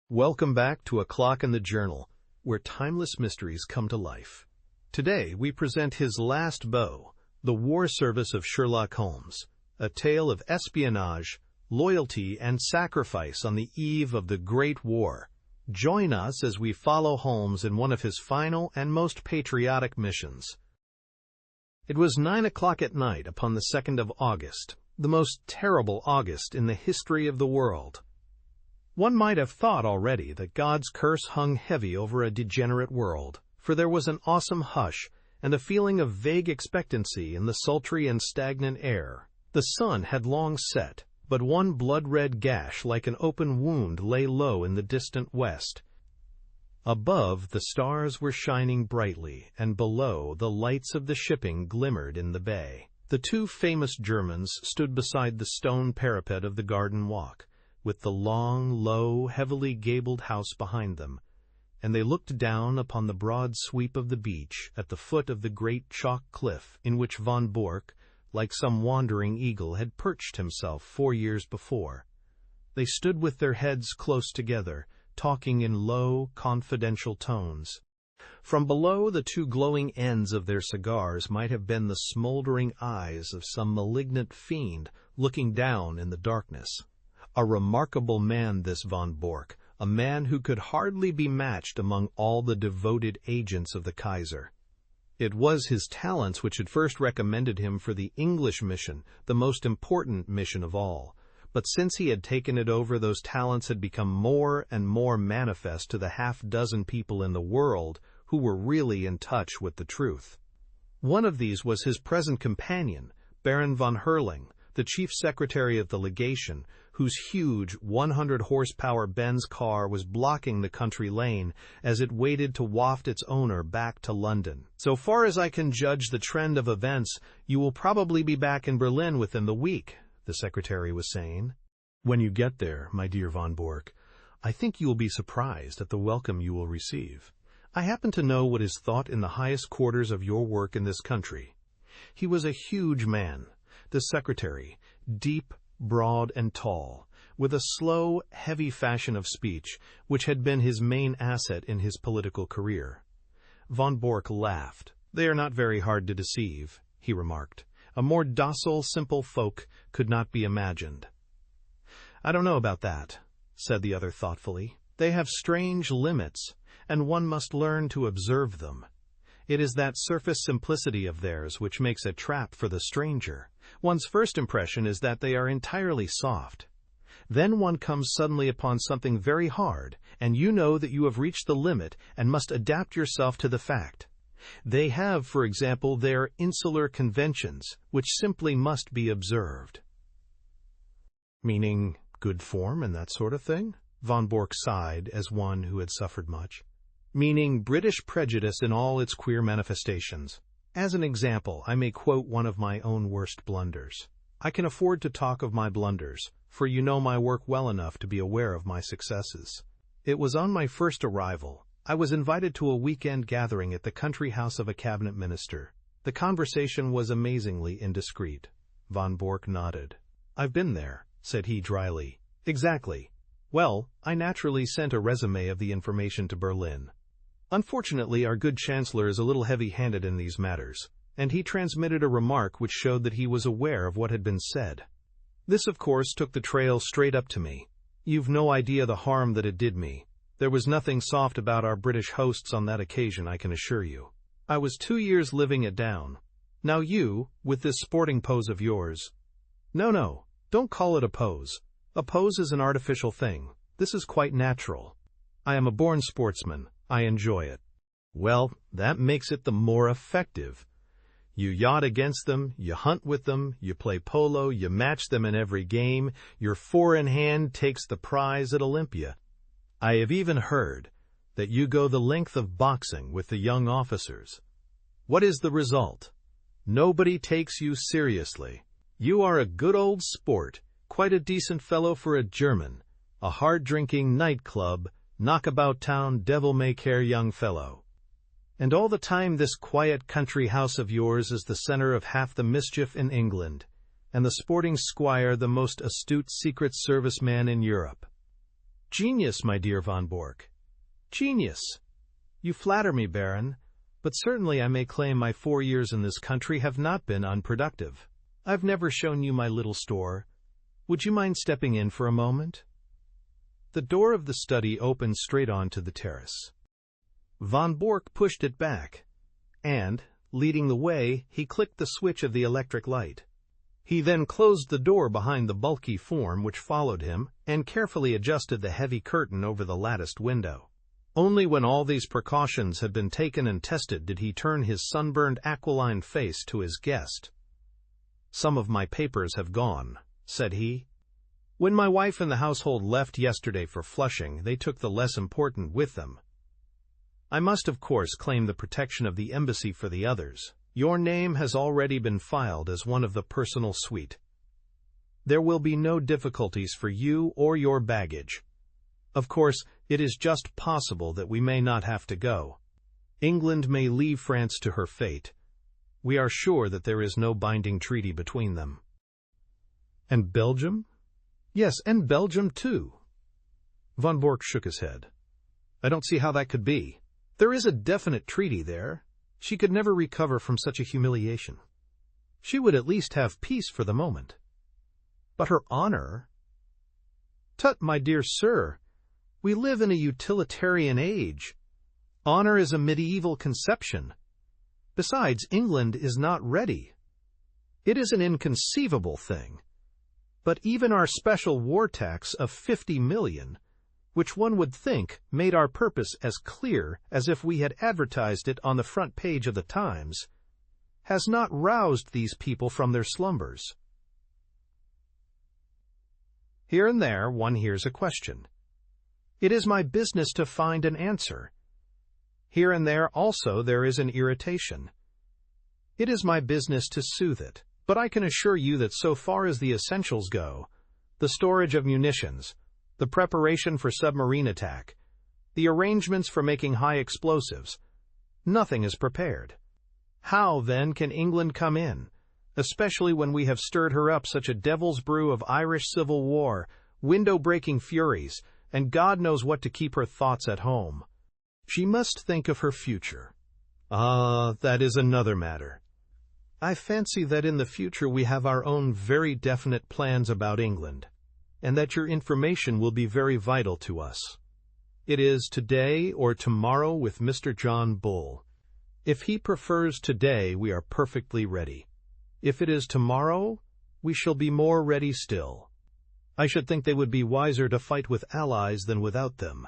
Welcome back to A Clock in the Journal, where timeless mysteries come to life. Today we present His Last Bow, the war service of Sherlock Holmes, a tale of espionage, loyalty, and sacrifice on the eve of the Great War. Join us as we follow Holmes in one of his final and most patriotic missions. It was 9 o'clock at night upon the 2nd of August, the most terrible August in the history of the world. One might have thought already that God's curse hung heavy over a degenerate world, for there was an awesome hush and a feeling of vague expectancy in the sultry and stagnant air. The sun had long set, but one blood-red gash like an open wound lay low in the distant west. Above, the stars were shining brightly, and below, the lights of the shipping glimmered in the bay. The two famous Germans stood beside the stone parapet of the garden walk, with the long, low, heavily gabled house behind them, and they looked down upon the broad sweep of the beach at the foot of the great chalk cliff in which von Bork, like some wandering eagle, had perched himself 4 years before. They stood with their heads close together, talking in low, confidential tones. From below, the two glowing ends of their cigars might have been the smoldering eyes of some malignant fiend looking down in the darkness. A remarkable man, this von Bork, a man who could hardly be matched among all the devoted agents of the Kaiser. It was his talents which had first recommended him for the English mission, the most important mission of all. But since he had taken it over, those talents had become more and more manifest to the half-dozen people in the world who were really in touch with the truth. One of these was his present companion, Baron von Herling, the chief secretary of the legation, whose huge 100-horsepower Benz car was blocking the country lane as it waited to waft its owner back to London. "So far as I can judge the trend of events, you will probably be back in Berlin within the week," the secretary was saying. "When you get there, my dear von Bork, I think you will be surprised at the welcome you will receive. I happen to know what is thought in the highest quarters of your work in this country." He was a huge man, the secretary, deep, broad, and tall, with a slow, heavy fashion of speech, which had been his main asset in his political career. Von Bork laughed. "They are not very hard to deceive," he remarked. "A more docile, simple folk could not be imagined." "I don't know about that," said the other thoughtfully. "They have strange limits, and one must learn to observe them. It is that surface simplicity of theirs which makes a trap for the stranger. One's first impression is that they are entirely soft. Then one comes suddenly upon something very hard, and you know that you have reached the limit and must adapt yourself to the fact. They have, for example, their insular conventions, which simply must be observed." "Meaning good form and that sort of thing?" Von Bork sighed as one who had suffered much. "Meaning British prejudice in all its queer manifestations. As an example, I may quote one of my own worst blunders. I can afford to talk of my blunders, for you know my work well enough to be aware of my successes. It was on my first arrival. I was invited to a weekend gathering at the country house of a cabinet minister. The conversation was amazingly indiscreet." Von Bork nodded. "I've been there," said he dryly. "Exactly. Well, I naturally sent a resume of the information to Berlin. Unfortunately, our good chancellor is a little heavy-handed in these matters, and he transmitted a remark which showed that he was aware of what had been said. This, of course, took the trail straight up to me. You've no idea the harm that it did me. There was nothing soft about our British hosts on that occasion, I can assure you. I was 2 years living it down. Now you, with this sporting pose of yours—" No, don't call it a pose. A pose is an artificial thing. This is quite natural. I am a born sportsman. I enjoy it." "Well, that makes it the more effective. You yacht against them, you hunt with them, you play polo, you match them in every game, your four-in-hand takes the prize at Olympia. I have even heard that you go the length of boxing with the young officers. What is the result? Nobody takes you seriously. You are a good old sport, quite a decent fellow for a German, a hard-drinking nightclub, knockabout-town, devil-may-care young fellow. And all the time this quiet country house of yours is the center of half the mischief in England, and the sporting squire the most astute Secret Service man in Europe. Genius, my dear von Bork. Genius. You flatter me, Baron, but certainly I may claim my 4 years in this country have not been unproductive. I've never shown you my little store. Would you mind stepping in for a moment? The door of the study opened straight onto the terrace. Von Bork pushed it back, and, leading the way, he clicked the switch of the electric light. He then closed the door behind the bulky form which followed him and carefully adjusted the heavy curtain over the latticed window. Only when all these precautions had been taken and tested did he turn his sunburned aquiline face to his guest. "Some of my papers have gone," said he. "When my wife and the household left yesterday for Flushing, they took the less important with them. I must, of course, claim the protection of the embassy for the others. Your name has already been filed as one of the personal suite. There will be no difficulties for you or your baggage. Of course, it is just possible that we may not have to go. England may leave France to her fate. We are sure that there is no binding treaty between them." "And Belgium?" "Yes, and Belgium too." Von Bork shook his head. "I don't see how that could be. There is a definite treaty there. She could never recover from such a humiliation. She would at least have peace for the moment. But her honor—" "Tut, my dear sir, we live in a utilitarian age. Honor is a medieval conception. Besides, England is not ready. It is an inconceivable thing. But even our special war tax of 50 million, which one would think made our purpose as clear as if we had advertised it on the front page of the Times, has not roused these people from their slumbers." Here and there one hears a question. It is my business to find an answer. Here and there also there is an irritation. It is my business to soothe it, but I can assure you that so far as the essentials go, the storage of munitions, the preparation for submarine attack, the arrangements for making high explosives, nothing is prepared. How, then, can England come in, especially when we have stirred her up such a devil's brew of Irish civil war, window-breaking furies, and God knows what to keep her thoughts at home? She must think of her future. Ah, that is another matter. I fancy that in the future we have our own very definite plans about England, and that your information will be very vital to us. It is today or tomorrow with Mr. John Bull. If he prefers today, we are perfectly ready. If it is tomorrow, we shall be more ready still. I should think they would be wiser to fight with allies than without them,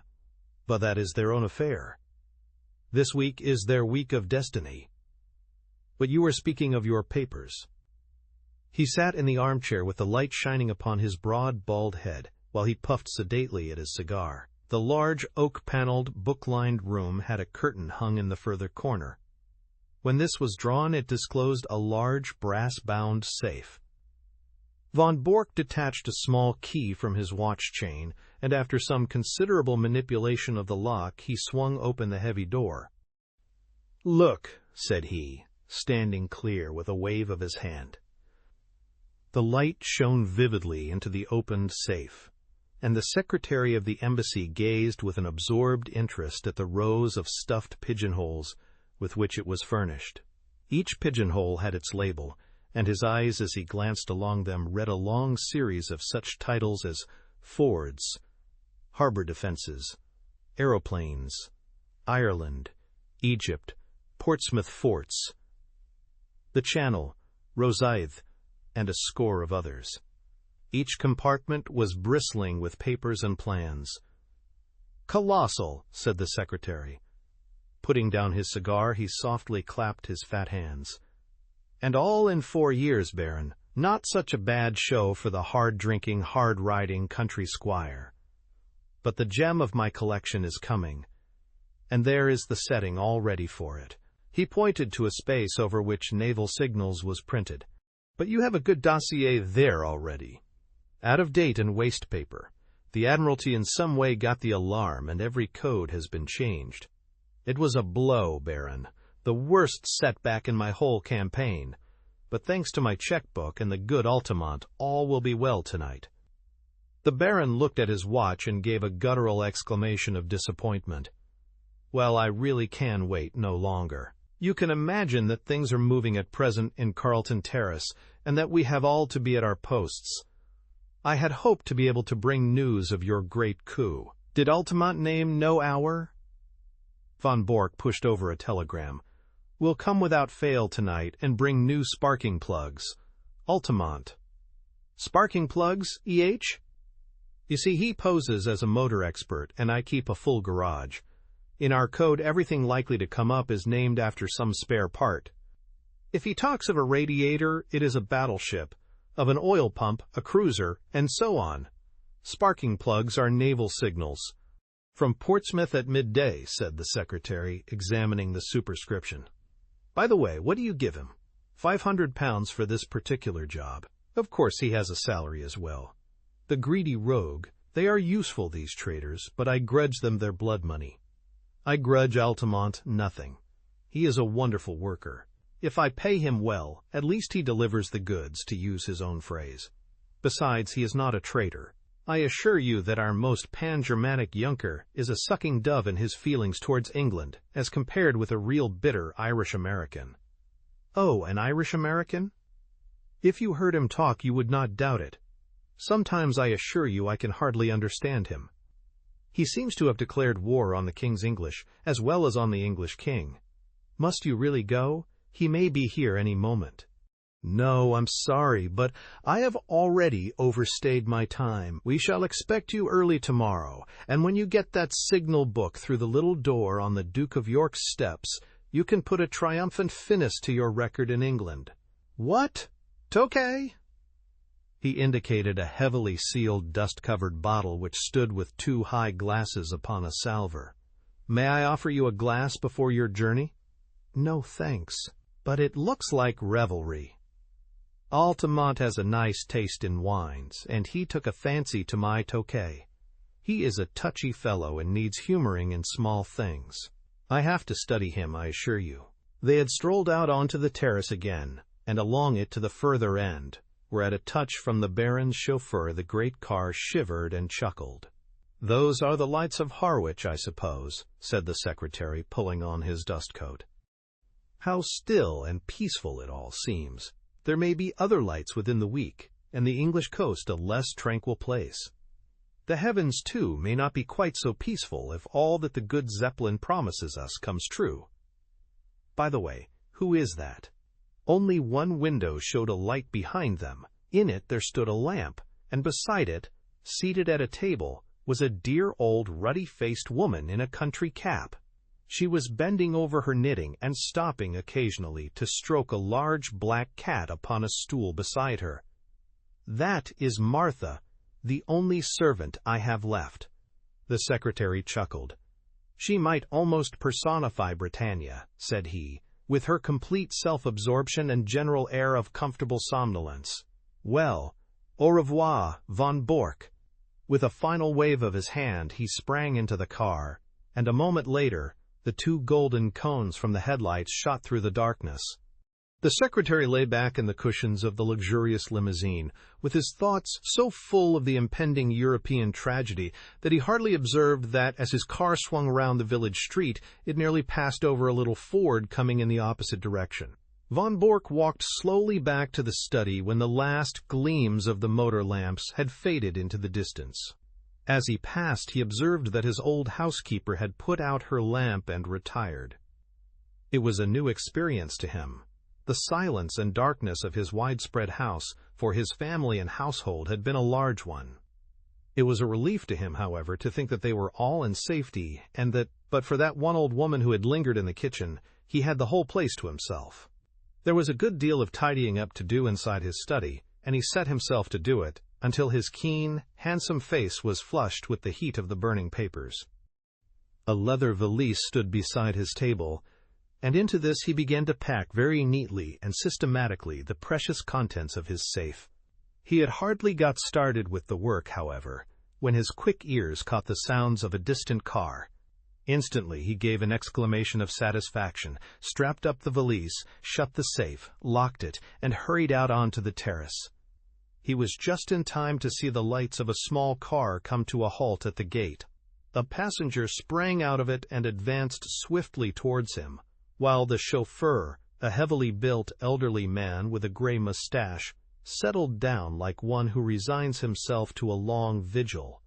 but that is their own affair. This week is their week of destiny. But you were speaking of your papers." He sat in the armchair with the light shining upon his broad, bald head, while he puffed sedately at his cigar. The large, oak-paneled, book-lined room had a curtain hung in the further corner. When this was drawn, it disclosed a large, brass-bound safe. Von Bork detached a small key from his watch chain, and after some considerable manipulation of the lock, he swung open the heavy door. "Look," said he, standing clear with a wave of his hand. The light shone vividly into the opened safe, and the secretary of the embassy gazed with an absorbed interest at the rows of stuffed pigeonholes with which it was furnished. Each pigeonhole had its label, and his eyes as he glanced along them read a long series of such titles as Fords, Harbor Defenses, Aeroplanes, Ireland, Egypt, Portsmouth Forts, the Channel, Rosyth, and a score of others. Each compartment was bristling with papers and plans. "Colossal," said the secretary. Putting down his cigar, he softly clapped his fat hands. "And all in 4 years, Baron. Not such a bad show for the hard-drinking, hard-riding country squire. But the gem of my collection is coming, and there is the setting all ready for it." He pointed to a space over which Naval Signals was printed. "But you have a good dossier there already. Out of date and waste paper. The Admiralty in some way got the alarm, and every code has been changed. It was a blow, Baron, the worst setback in my whole campaign. But thanks to my checkbook and the good Altamont, all will be well tonight." The Baron looked at his watch and gave a guttural exclamation of disappointment. "Well, I really can wait no longer. You can imagine that things are moving at present in Carlton Terrace, and that we have all to be at our posts. I had hoped to be able to bring news of your great coup. Did Altamont name no hour?" Von Bork pushed over a telegram. "Will come without fail tonight and bring new sparking plugs. Altamont." "Sparking plugs, E.H.?" "You see, he poses as a motor expert, and I keep a full garage. In our code, everything likely to come up is named after some spare part. If he talks of a radiator, it is a battleship, of an oil pump, a cruiser, and so on. Sparking plugs are naval signals." "From Portsmouth at midday," said the secretary, examining the superscription. "By the way, what do you give him?" £500 for this particular job. Of course he has a salary as well. The greedy rogue, they are useful, these traders, but I grudge them their blood money. I grudge Altamont nothing. He is a wonderful worker. If I pay him well, at least he delivers the goods, to use his own phrase. Besides, he is not a traitor. I assure you that our most pan-Germanic Junker is a sucking dove in his feelings towards England, as compared with a real bitter Irish-American. Oh, an Irish-American? If you heard him talk, you would not doubt it. Sometimes I assure you I can hardly understand him. He seems to have declared war on the King's English, as well as on the English King. Must you really go? He may be here any moment." "No, I'm sorry, but I have already overstayed my time. We shall expect you early tomorrow, and when you get that signal book through the little door on the Duke of York's steps, you can put a triumphant finis to your record in England." "What? Tokay?" He indicated a heavily sealed, dust-covered bottle which stood with 2 high glasses upon a salver. "May I offer you a glass before your journey?" "No, thanks, but it looks like revelry." "Altamont has a nice taste in wines, and he took a fancy to my Tokay. He is a touchy fellow and needs humoring in small things. I have to study him, I assure you." They had strolled out onto the terrace again, and along it to the further end, where at a touch from the Baron's chauffeur the great car shivered and chuckled. "Those are the lights of Harwich, I suppose," said the secretary, pulling on his dustcoat. "How still and peaceful it all seems. There may be other lights within the week, and the English coast a less tranquil place. The heavens, too, may not be quite so peaceful if all that the good Zeppelin promises us comes true. By the way, who is that?" Only one window showed a light behind them. In it there stood a lamp, and beside it, seated at a table, was a dear old ruddy-faced woman in a country cap. She was bending over her knitting and stopping occasionally to stroke a large black cat upon a stool beside her. "That is Martha, the only servant I have left." The secretary chuckled. "She might almost personify Britannia," said he, with her complete self-absorption and general air of comfortable somnolence. "Well, au revoir, Von Bork." With a final wave of his hand, he sprang into the car, and a moment later, the 2 golden cones from the headlights shot through the darkness. The secretary lay back in the cushions of the luxurious limousine, with his thoughts so full of the impending European tragedy that he hardly observed that, as his car swung around the village street, it nearly passed over a little Ford coming in the opposite direction. Von Bork walked slowly back to the study when the last gleams of the motor lamps had faded into the distance. As he passed, he observed that his old housekeeper had put out her lamp and retired. It was a new experience to him. The silence and darkness of his widespread house, for his family and household, had been a large one. It was a relief to him, however, to think that they were all in safety, and that, but for that one old woman who had lingered in the kitchen, he had the whole place to himself. There was a good deal of tidying up to do inside his study, and he set himself to do it, until his keen, handsome face was flushed with the heat of the burning papers. A leather valise stood beside his table, and into this he began to pack very neatly and systematically the precious contents of his safe. He had hardly got started with the work, however, when his quick ears caught the sounds of a distant car. Instantly he gave an exclamation of satisfaction, strapped up the valise, shut the safe, locked it, and hurried out onto the terrace. He was just in time to see the lights of a small car come to a halt at the gate. A passenger sprang out of it and advanced swiftly towards him, while the chauffeur, a heavily built elderly man with a gray mustache, settled down like one who resigns himself to a long vigil.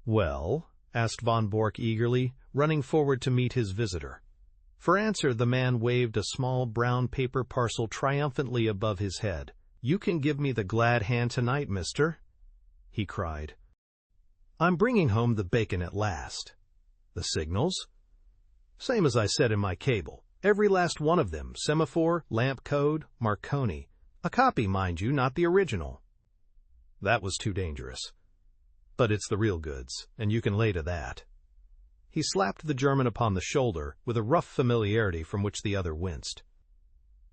"Well?" asked von Bork eagerly, running forward to meet his visitor. For answer, the man waved a small brown paper parcel triumphantly above his head. "You can give me the glad hand tonight, mister," he cried. "I'm bringing home the bacon at last." "The signals?" "Same as I said in my cable. Every last one of them, semaphore, lamp code, Marconi. A copy, mind you, not the original." That was too dangerous. "But it's the real goods, and you can lay to that." He slapped the German upon the shoulder with a rough familiarity from which the other winced.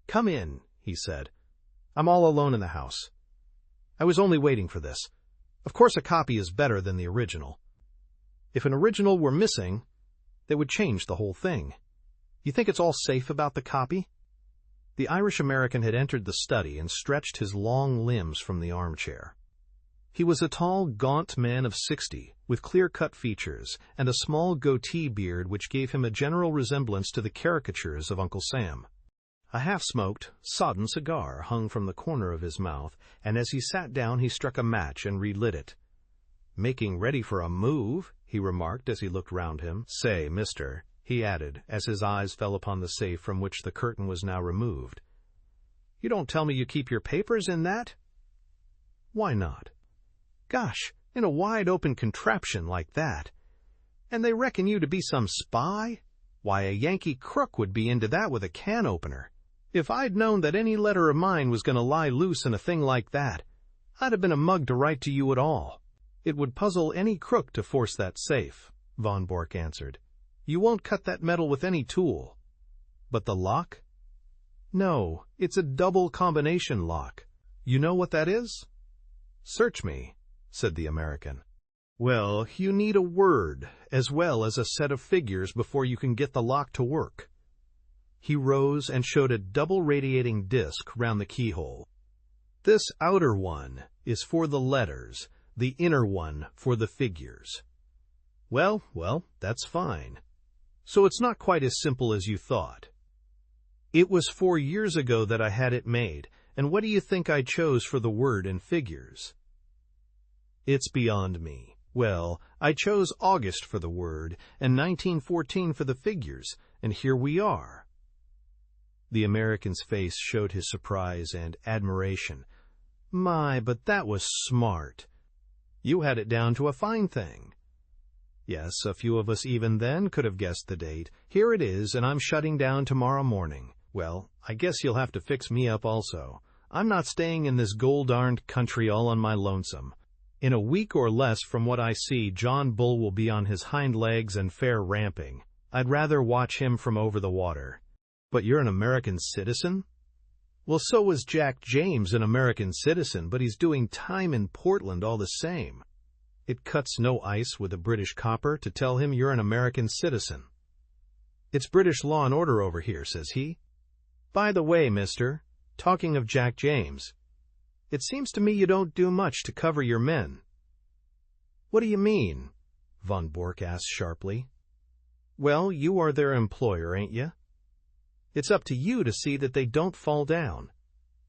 "Come in," he said. "I'm all alone in the house. I was only waiting for this. Of course a copy is better than the original. If an original were missing, they would change the whole thing. You think it's all safe about the copy?" The Irish-American had entered the study and stretched his long limbs from the armchair. He was a tall, gaunt man of 60, with clear-cut features and a small goatee beard which gave him a general resemblance to the caricatures of Uncle Sam. A half-smoked, sodden cigar hung from the corner of his mouth, and as he sat down he struck a match and relit it. "Making ready for a move," he remarked as he looked round him. "Say, mister," he added, as his eyes fell upon the safe from which the curtain was now removed, "you don't tell me you keep your papers in that?" "Why not?" "Gosh, in a wide-open contraption like that. And they reckon you to be some spy? Why, a Yankee crook would be into that with a can opener. If I'd known that any letter of mine was going to lie loose in a thing like that, I'd have been a mug to write to you at all." "It would puzzle any crook to force that safe," von Bork answered. "You won't cut that metal with any tool." "But the lock?" "No, it's a double combination lock. You know what that is?" "Search me," said the American. "Well, you need a word as well as a set of figures before you can get the lock to work." He rose and showed a double radiating disc round the keyhole. "This outer one is for the letters, the inner one for the figures." Well, that's fine. So it's not quite as simple as you thought. It was 4 years ago that I had it made, and what do you think I chose for the word and figures? It's beyond me. Well, I chose August for the word and 1914 for the figures, and here we are. The American's face showed his surprise and admiration. "My, but that was smart. You had it down to a fine thing." "Yes, a few of us even then could have guessed the date. Here it is, and I'm shutting down tomorrow morning. Well, I guess you'll have to fix me up also. I'm not staying in this gold-darned country all on my lonesome. In a week or less from what I see, John Bull will be on his hind legs and fair ramping. I'd rather watch him from over the water." "But you're an American citizen?" "Well, so was Jack James an American citizen, but he's doing time in Portland all the same. It cuts no ice with a British copper to tell him you're an American citizen. 'It's British law and order over here,' says he. By the way, mister, talking of Jack James, it seems to me you don't do much to cover your men." "What do you mean?" von Bork asked sharply. "Well, you are their employer, ain't you? It's up to you to see that they don't fall down.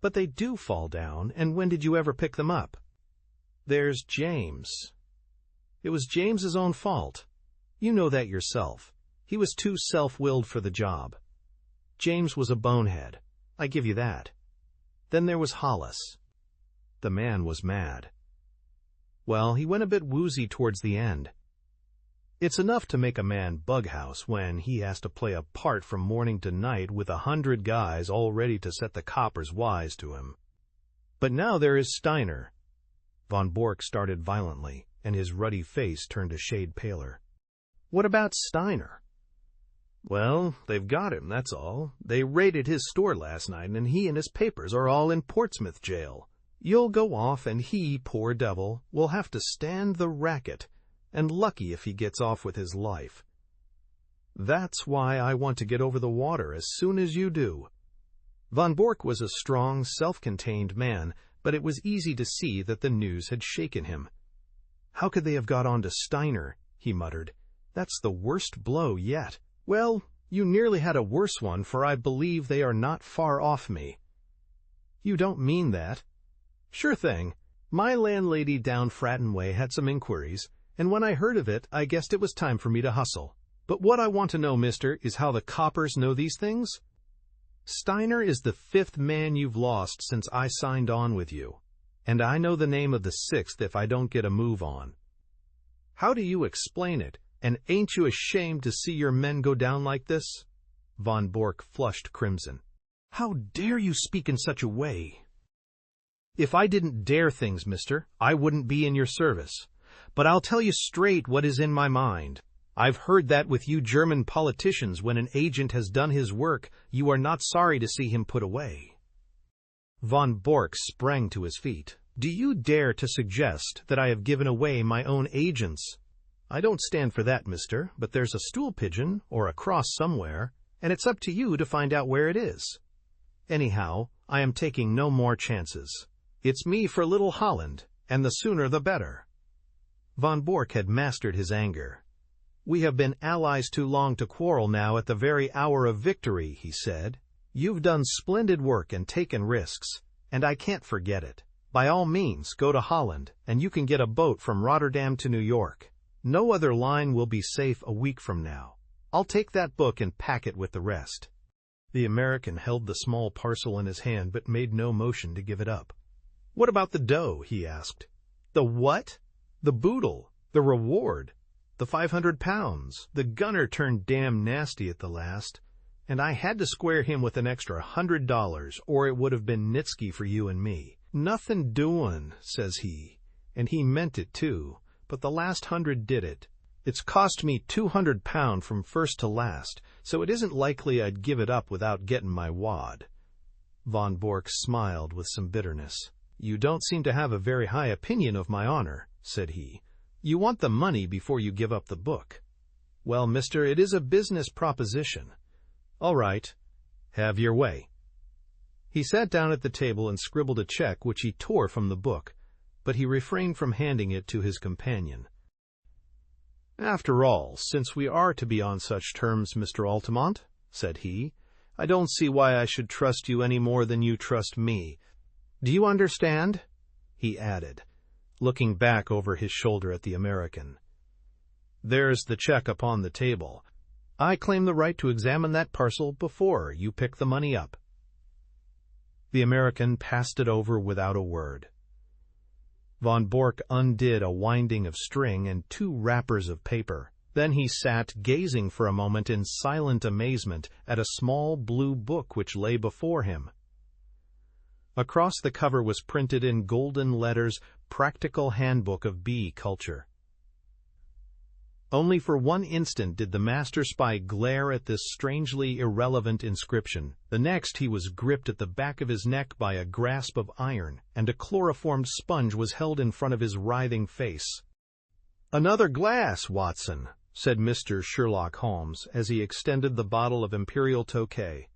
But they do fall down, and when did you ever pick them up? There's James. It was James's own fault. You know that yourself. He was too self-willed for the job. James was a bonehead. I give you that. Then there was Hollis. The man was mad. Well, he went a bit woozy towards the end. It's enough to make a man bughouse when he has to play a part from morning to night with 100 guys all ready to set the coppers wise to him. But now there is Steiner." Von Bork started violently, and his ruddy face turned a shade paler. "What about Steiner?" "Well, they've got him, that's all. They raided his store last night, and he and his papers are all in Portsmouth jail. You'll go off, and he, poor devil, will have to stand the racket, and lucky if he gets off with his life. That's why I want to get over the water as soon as you do." Von Bork was a strong, self-contained man, but it was easy to see that the news had shaken him. "How could they have got on to Steiner?" he muttered. "That's the worst blow yet." "Well, you nearly had a worse one, for I believe they are not far off me." "You don't mean that?" "Sure thing. My landlady down Fratton Way had some inquiries, and when I heard of it, I guessed it was time for me to hustle. But what I want to know, mister, is how the coppers know these things? Steiner is the 5th man you've lost since I signed on with you, and I know the name of the 6th if I don't get a move on. How do you explain it, and ain't you ashamed to see your men go down like this?" Von Bork flushed crimson. "How dare you speak in such a way?" "If I didn't dare things, mister, I wouldn't be in your service. But I'll tell you straight what is in my mind. I've heard that with you German politicians, when an agent has done his work, you are not sorry to see him put away." Von Bork sprang to his feet. "Do you dare to suggest that I have given away my own agents?" "I don't stand for that, mister, but there's a stool pigeon or a cross somewhere, and it's up to you to find out where it is. Anyhow, I am taking no more chances. It's me for Little Holland, and the sooner the better." Von Bork had mastered his anger. "We have been allies too long to quarrel now at the very hour of victory," he said. "You've done splendid work and taken risks, and I can't forget it. By all means, go to Holland, and you can get a boat from Rotterdam to New York. No other line will be safe a week from now. I'll take that book and pack it with the rest." The American held the small parcel in his hand but made no motion to give it up. "What about the dough?" he asked. "The what?" "The boodle, the reward, the £500. The gunner turned damn nasty at the last, and I had to square him with an extra $100, or it would have been Nitsky for you and me. 'Nothin' doin',' says he, and he meant it too, but the last 100 did it. It's cost me £200 from first to last, so it isn't likely I'd give it up without getting my wad." Von Bork smiled with some bitterness. "You don't seem to have a very high opinion of my honor," said he. "You want the money before you give up the book. Well, mister, it is a business proposition. All right, have your way." He sat down at the table and scribbled a check which he tore from the book, but he refrained from handing it to his companion. "After all, since we are to be on such terms, Mr. Altamont," said he, "I don't see why I should trust you any more than you trust me. Do you understand?" he added, looking back over his shoulder at the American. "There's the check upon the table. I claim the right to examine that parcel before you pick the money up." The American passed it over without a word. Von Bork undid a winding of string and 2 wrappers of paper. Then he sat gazing for a moment in silent amazement at a small blue book which lay before him. Across the cover was printed in golden letters, "Practical Handbook of Bee Culture." Only for one instant did the master spy glare at this strangely irrelevant inscription. The next he was gripped at the back of his neck by a grasp of iron, and a chloroformed sponge was held in front of his writhing face. "Another glass, Watson," said Mr. Sherlock Holmes, as he extended the bottle of Imperial Tokay.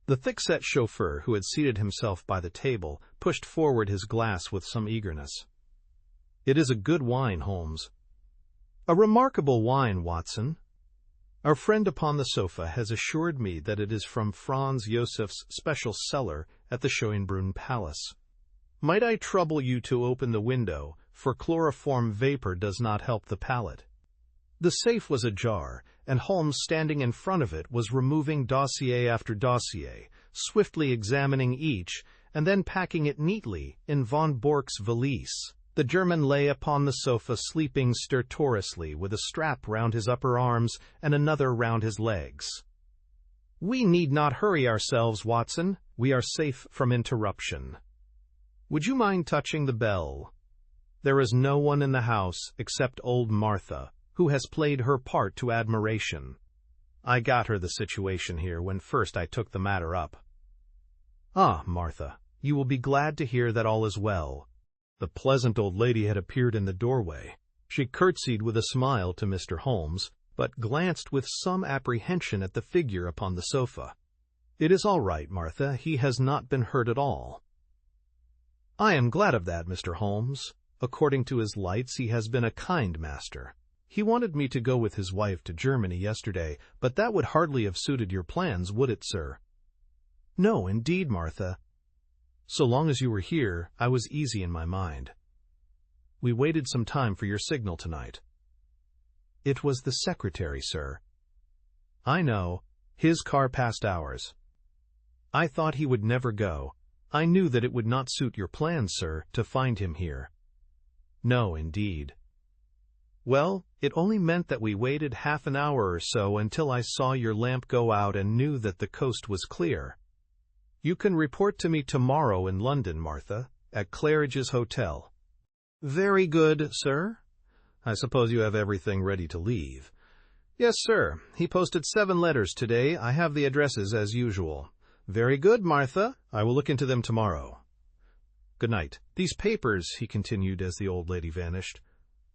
The thick-set chauffeur, who had seated himself by the table, pushed forward his glass with some eagerness. "It is a good wine, Holmes." "A remarkable wine, Watson. Our friend upon the sofa has assured me that it is from Franz Josef's special cellar at the Schönbrunn Palace. Might I trouble you to open the window, for chloroform vapor does not help the palate." The safe was ajar, and Holmes, standing in front of it, was removing dossier after dossier, swiftly examining each, and then packing it neatly in Von Bork's valise. The German lay upon the sofa sleeping stertorously, with a strap round his upper arms and another round his legs. "We need not hurry ourselves, Watson. We are safe from interruption. Would you mind touching the bell? There is no one in the house except old Martha, who has played her part to admiration. I got her the situation here when first I took the matter up." "Ah, Martha, you will be glad to hear that all is well." The pleasant old lady had appeared in the doorway. She curtsied with a smile to Mr. Holmes, but glanced with some apprehension at the figure upon the sofa. "It is all right, Martha. He has not been hurt at all." "I am glad of that, Mr. Holmes. According to his lights, he has been a kind master. He wanted me to go with his wife to Germany yesterday, but that would hardly have suited your plans, would it, sir?" "No, indeed, Martha. So long as you were here, I was easy in my mind. We waited some time for your signal tonight." "It was the secretary, sir." "I know. His car passed ours. I thought he would never go. I knew that it would not suit your plans, sir, to find him here." "No, indeed." "Well, it only meant that we waited half an hour or so until I saw your lamp go out and knew that the coast was clear. You can report to me tomorrow in London, Martha, at Claridge's Hotel." "Very good, sir. I suppose you have everything ready to leave." "Yes, sir. He posted 7 letters today. I have the addresses as usual." "Very good, Martha. I will look into them tomorrow. Good night. These papers," he continued as the old lady vanished,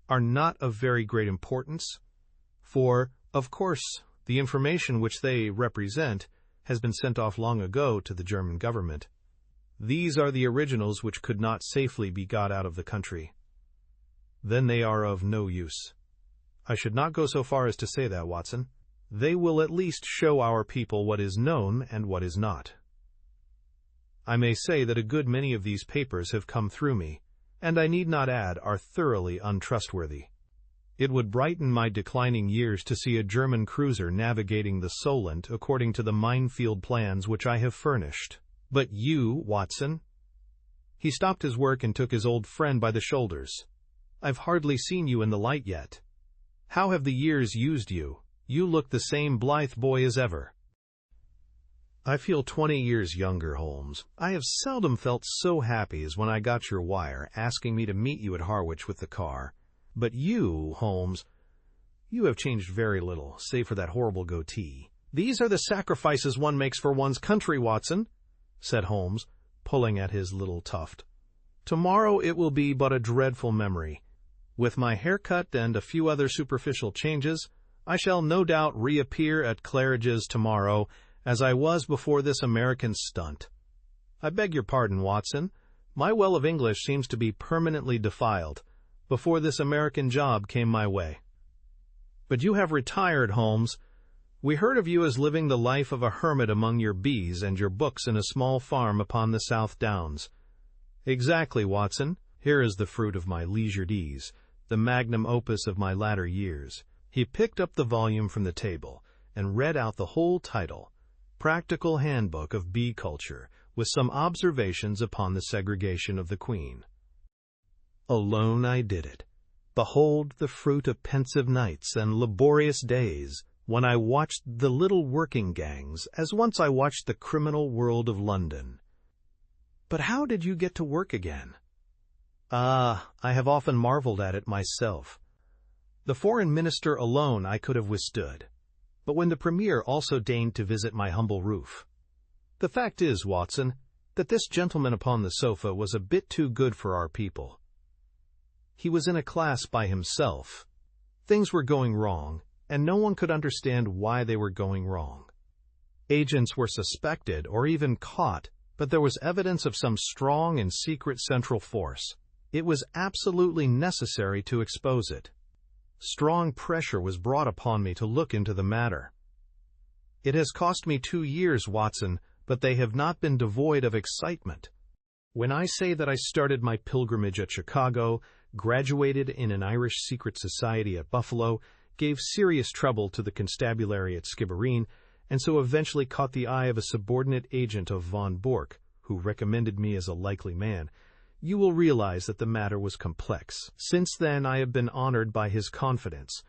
"are not of very great importance, for, of course, the information which they represent has been sent off long ago to the German government. These are the originals which could not safely be got out of the country. Then they are of no use. I should not go so far as to say that, Watson. They will at least show our people what is known and what is not. I may say that a good many of these papers have come through me, and I need not add are thoroughly untrustworthy. It would brighten my declining years to see a German cruiser navigating the Solent according to the minefield plans which I have furnished. But you, Watson—" He stopped his work and took his old friend by the shoulders. "I've hardly seen you in the light yet. How have the years used you? You look the same blithe boy as ever." "I feel 20 years younger, Holmes. I have seldom felt so happy as when I got your wire asking me to meet you at Harwich with the car. But you, Holmes, you have changed very little, save for that horrible goatee." "These are the sacrifices one makes for one's country, Watson," said Holmes, pulling at his little tuft. "Tomorrow it will be but a dreadful memory. With my haircut and a few other superficial changes, I shall no doubt reappear at Claridge's tomorrow, as I was before this American stunt. I beg your pardon, Watson. My well of English seems to be permanently defiled. Before this American job came my way. But you have retired, Holmes. We heard of you as living the life of a hermit among your bees and your books in a small farm upon the South Downs." "Exactly, Watson. Here is the fruit of my leisured ease, the magnum opus of my latter years." He picked up the volume from the table and read out the whole title, "Practical Handbook of Bee Culture, with some observations upon the segregation of the queen." "Alone I did it. Behold the fruit of pensive nights and laborious days, when I watched the little working gangs, as once I watched the criminal world of London." "But how did you get to work again?" "Ah, I have often marveled at it myself. The foreign minister alone I could have withstood, but when the premier also deigned to visit my humble roof. The fact is, Watson, that this gentleman upon the sofa was a bit too good for our people. He was in a class by himself. Things were going wrong, and no one could understand why they were going wrong. Agents were suspected or even caught, but there was evidence of some strong and secret central force. It was absolutely necessary to expose it. Strong pressure was brought upon me to look into the matter. It has cost me 2 years, Watson, but they have not been devoid of excitement. When I say that I started my pilgrimage at Chicago, graduated in an Irish secret society at Buffalo, gave serious trouble to the constabulary at Skibbereen, and so eventually caught the eye of a subordinate agent of von Bork, who recommended me as a likely man, you will realize that the matter was complex. Since then I have been honored by his confidence,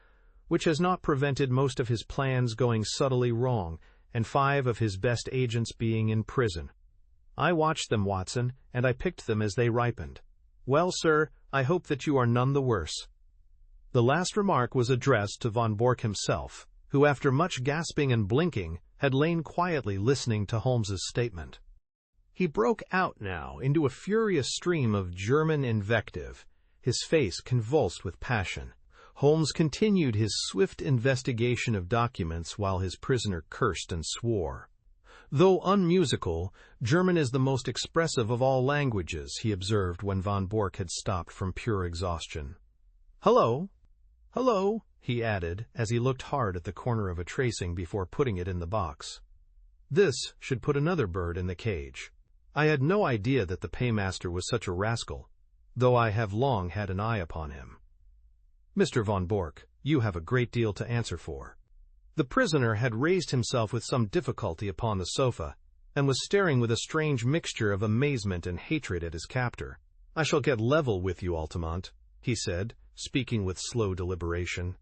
which has not prevented most of his plans going subtly wrong, and 5 of his best agents being in prison. I watched them, Watson, and I picked them as they ripened. Well, sir, I hope that you are none the worse." The last remark was addressed to von Bork himself, who, after much gasping and blinking, had lain quietly listening to Holmes's statement. He broke out now into a furious stream of German invective, his face convulsed with passion. Holmes continued his swift investigation of documents while his prisoner cursed and swore. Though unmusical, German is the most expressive of all languages, he observed when von Bork had stopped from pure exhaustion. Hello, hello, he added, as he looked hard at the corner of a tracing before putting it in the box. This should put another bird in the cage. I had no idea that the paymaster was such a rascal, though I have long had an eye upon him. Mr. von Bork, you have a great deal to answer for. The prisoner had raised himself with some difficulty upon the sofa, and was staring with a strange mixture of amazement and hatred at his captor. I shall get level with you, Altamont, he said, speaking with slow deliberation.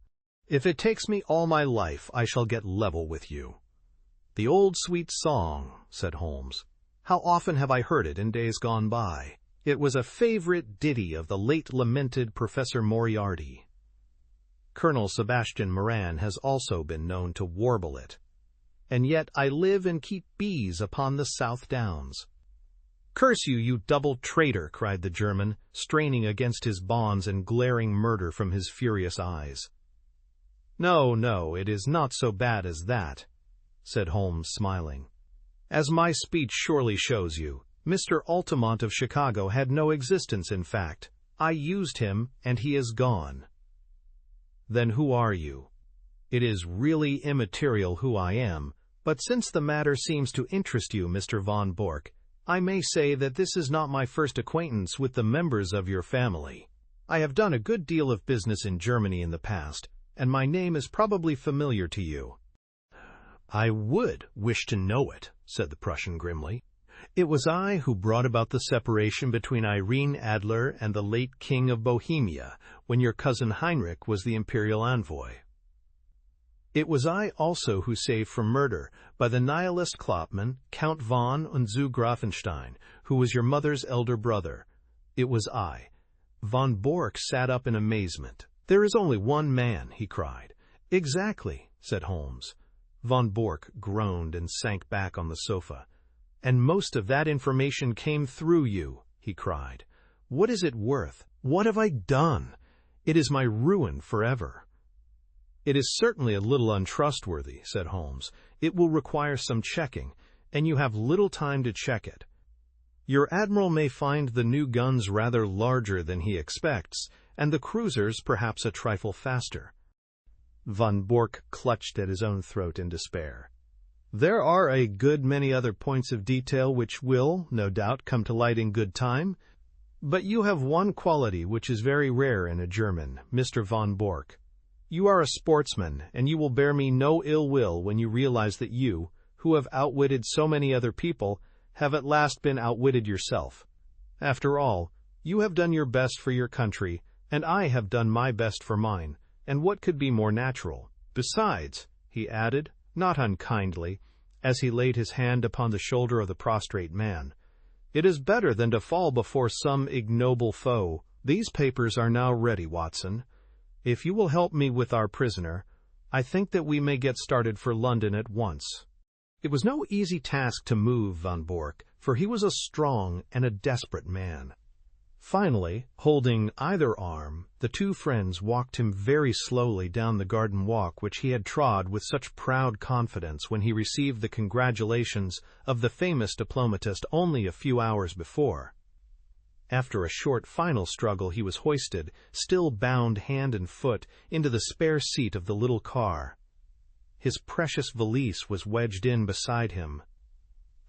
If it takes me all my life, I shall get level with you. The old sweet song, said Holmes. How often have I heard it in days gone by? It was a favorite ditty of the late lamented Professor Moriarty. Colonel Sebastian Moran has also been known to warble it. And yet I live and keep bees upon the South Downs. Curse you, you double traitor, cried the German, straining against his bonds and glaring murder from his furious eyes. No, no, it is not so bad as that, said Holmes, smiling. As my speech surely shows you, Mr. Altamont of Chicago had no existence in fact. I used him, and he is gone. Then who are you? It is really immaterial who I am, but since the matter seems to interest you, Mr. von Bork, I may say that this is not my first acquaintance with the members of your family. I have done a good deal of business in Germany in the past, and my name is probably familiar to you. I would wish to know it, said the Prussian grimly. It was I who brought about the separation between Irene Adler and the late King of Bohemia, when your cousin Heinrich was the imperial envoy. It was I also who saved from murder by the nihilist Kloppmann, Count von und zu Grafenstein, who was your mother's elder brother. It was I. Von Bork sat up in amazement. There is only one man, he cried. Exactly, said Holmes. Von Bork groaned and sank back on the sofa. And most of that information came through you, he cried. What is it worth? What have I done? It is my ruin forever. It is certainly a little untrustworthy, said Holmes. It will require some checking, and you have little time to check it. Your admiral may find the new guns rather larger than he expects, and the cruisers perhaps a trifle faster. Von Bork clutched at his own throat in despair. There are a good many other points of detail which will, no doubt, come to light in good time, but you have one quality which is very rare in a German, Mr. von Bork. You are a sportsman, and you will bear me no ill will when you realize that you, who have outwitted so many other people, have at last been outwitted yourself. After all, you have done your best for your country, and I have done my best for mine, and what could be more natural? Besides, he added, not unkindly, as he laid his hand upon the shoulder of the prostrate man, it is better than to fall before some ignoble foe. These papers are now ready, Watson. If you will help me with our prisoner, I think that we may get started for London at once. It was no easy task to move von Bork, for he was a strong and a desperate man. Finally, holding either arm, the two friends walked him very slowly down the garden walk which he had trod with such proud confidence when he received the congratulations of the famous diplomatist only a few hours before. After a short final struggle he was hoisted, still bound hand and foot, into the spare seat of the little car. His precious valise was wedged in beside him.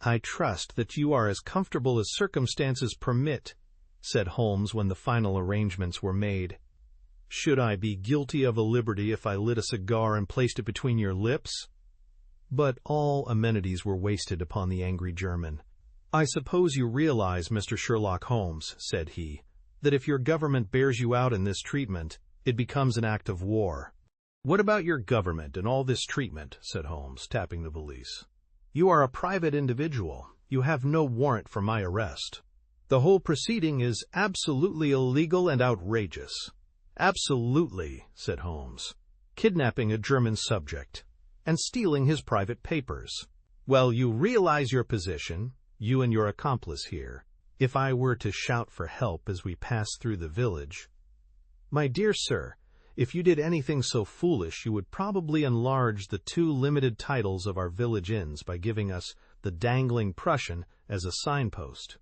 I trust that you are as comfortable as circumstances permit, said Holmes when the final arrangements were made. Should I be guilty of a liberty if I lit a cigar and placed it between your lips? But all amenities were wasted upon the angry German. I suppose you realize, Mr. Sherlock Holmes, said he, that if your government bears you out in this treatment, it becomes an act of war. What about your government and all this treatment? Said Holmes, tapping the valise. You are a private individual. You have no warrant for my arrest. The whole proceeding is absolutely illegal and outrageous. Absolutely, said Holmes. Kidnapping a German subject and stealing his private papers. Well, you realize your position, you and your accomplice here. If I were to shout for help as we pass through the village. My dear sir, if you did anything so foolish, you would probably enlarge the two limited titles of our village inns by giving us the dangling Prussian as a signpost.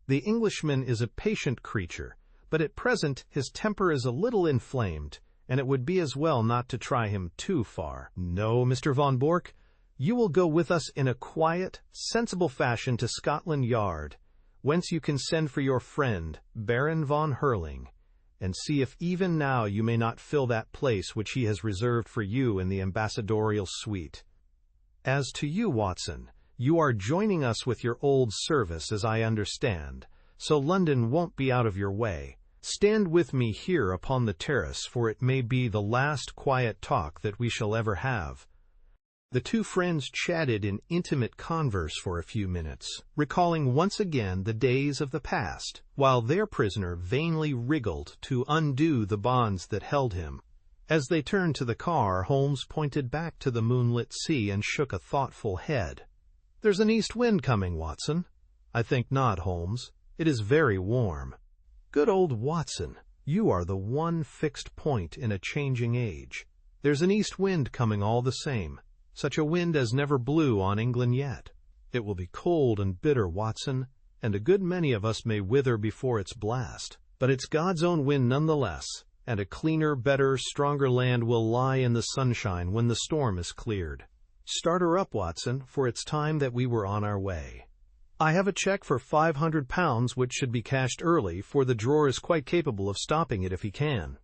The Englishman is a patient creature, but at present his temper is a little inflamed, and it would be as well not to try him too far. No, Mr. von Bork, you will go with us in a quiet, sensible fashion to Scotland Yard, whence you can send for your friend, Baron von Herling, and see if even now you may not fill that place which he has reserved for you in the ambassadorial suite. As to you, Watson, you are joining us with your old service, as I understand, so London won't be out of your way. Stand with me here upon the terrace, for it may be the last quiet talk that we shall ever have." The two friends chatted in intimate converse for a few minutes, recalling once again the days of the past, while their prisoner vainly wriggled to undo the bonds that held him. As they turned to the car, Holmes pointed back to the moonlit sea and shook a thoughtful head. "There's an east wind coming, Watson." "I think not, Holmes. It is very warm." "Good old Watson, you are the one fixed point in a changing age. There's an east wind coming all the same. Such a wind as never blew on England yet. It will be cold and bitter, Watson, and a good many of us may wither before its blast. But it's God's own wind nonetheless, and a cleaner, better, stronger land will lie in the sunshine when the storm is cleared. Start her up, Watson, for it's time that we were on our way. I have a cheque for £500 which should be cashed early, for the drawer is quite capable of stopping it if he can."